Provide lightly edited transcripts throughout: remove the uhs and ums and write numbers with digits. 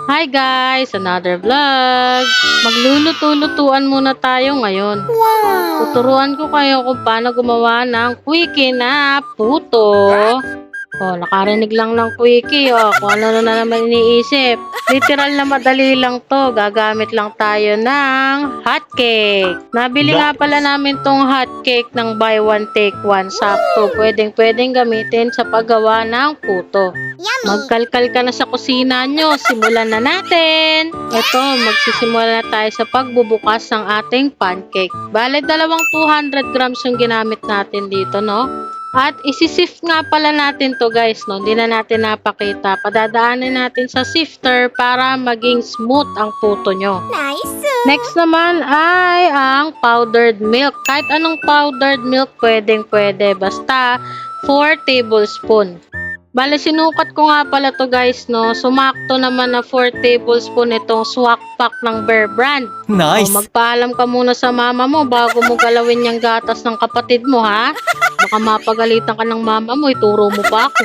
Hi guys! Another vlog! Magluluto-lutuan muna tayo ngayon. Tuturuan ko kayo kung paano gumawa ng quickie na puto. Nakarinig lang ng quickie, kung ano na naman iniisip. Literal na madali lang to. Gagamit lang tayo ng hotcake. Nabili nga pala namin tong hotcake ng buy one take one. Sakto, pwedeng gamitin sa paggawa ng puto. Magkalkal ka na sa kusina nyo. Simulan na natin. Ito, magsisimula na tayo sa pagbubukas ng ating pancake. Bale, 200 grams yung ginamit natin dito, no? At isisift nga pala natin to guys, no? Hindi na natin napakita. Padadaanin natin sa sifter para maging smooth ang puto nyo. Nice! Next naman ay ang powdered milk. Kahit anong powdered milk, pwede. Basta 4 tablespoon. Bale, sinukat ko nga pala to guys, no? Sumakto naman na 4 tablespoon itong swak pack ng Bear Brand. Nice! Magpaalam ka muna sa mama mo bago mo galawin yung gatas ng kapatid mo, ha? Baka mapagalitan ka ng mama mo, ituro mo pa ako.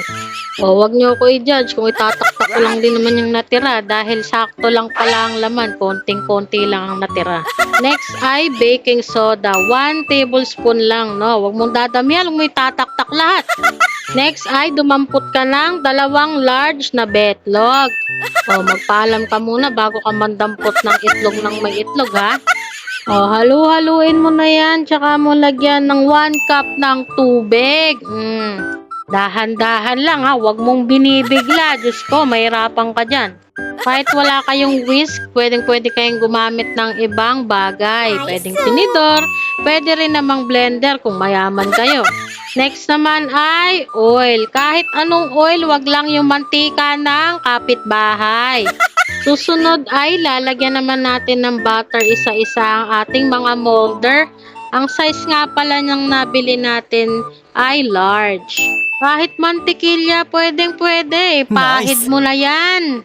Wag niyo ako i-judge kung itataktak ko lang din naman yung natira dahil sakto lang pala ang laman, konting-konti lang ang natira. Next ay baking soda, 1 tablespoon lang, no? Wag mong dadamihan, huwag mo itataktak lahat. Next ay dumampot ka ng 2 large na betlog. Magpaalam ka muna bago ka mandampot ng itlog ng may itlog, ha? Halu-haluin mo na yan, tsaka mo lagyan ng 1 cup ng tubig. Dahan-dahan lang, ha, huwag mong binibigla. Diyos ko, mahirapan ka dyan. Kahit wala kayong whisk, pwedeng kayong gumamit ng ibang bagay. Pwedeng tinidor, pwede rin namang blender kung mayaman kayo. Next naman ay oil. Kahit anong oil, wag lang yung mantika ng kapitbahay. Susunod ay lalagyan naman natin ng butter isa-isa ang ating mga molder. Ang size nga pala ng nabili natin ay large. Kahit mantikilya, pwede. Pahid mo na yan.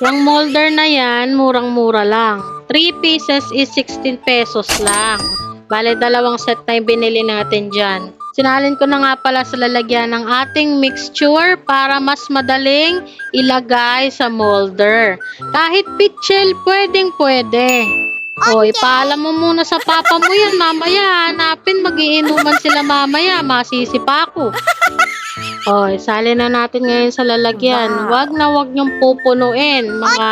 Yung molder na yan, murang-mura lang. 3 pieces is 16 pesos lang. Bale, 2 set na yung binili natin dyan. Sinalin ko na nga pala sa lalagyan ng ating mixture para mas madaling ilagay sa molder. Kahit pitchel, pwede. Ipaalam mo muna sa papa mo yan. Mamaya, hanapin, magiinuman sila mamaya. Masisipa ako. Isalin na natin ngayon sa lalagyan. Wag niyong pupunuin. Mga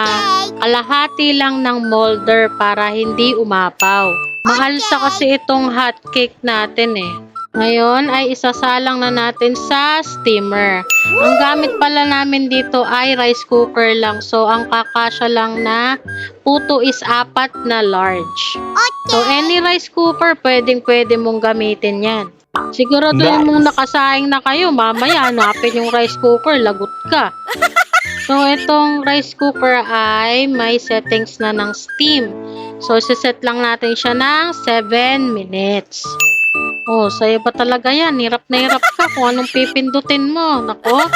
kalahati lang ng molder para hindi umapaw. Mahal sa kasi itong hotcake natin eh. Ngayon ay isasalang na natin sa steamer. Ang gamit pala namin dito ay rice cooker lang. So, ang kakasya lang na puto is 4 na large. So, any rice cooker, pwede mong gamitin yan. Siguraduhin mong nakasaing na kayo. Mamaya, hanapin yung rice cooker, lagot ka. So, itong rice cooker ay may settings na ng steam. So, siset lang natin siya ng 7 minutes. Sa'yo pa talaga yan. Hirap na hirap ka kung anong pipindutin mo. Nako.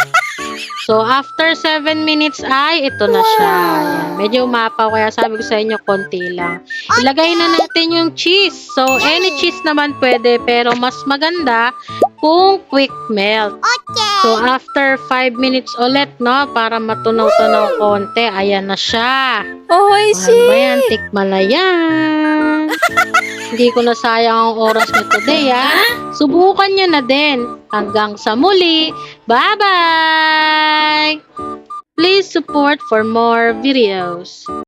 So, after 7 minutes ay ito na siya. Ayan. Medyo umapaw kaya sabi ko sa inyo, konti lang. Ilagay na natin yung cheese. So, any cheese naman pwede pero mas maganda kung quick melt. So, after 5 minutes ulit, no? Para matunaw-tunaw konti. Ayan na siya. Oishi! Ayan, tikman na yan. Hindi ko na sayang ang oras na today, ha? Subukan nyo na din. Hanggang sa muli. Bye-bye! Please support for more videos.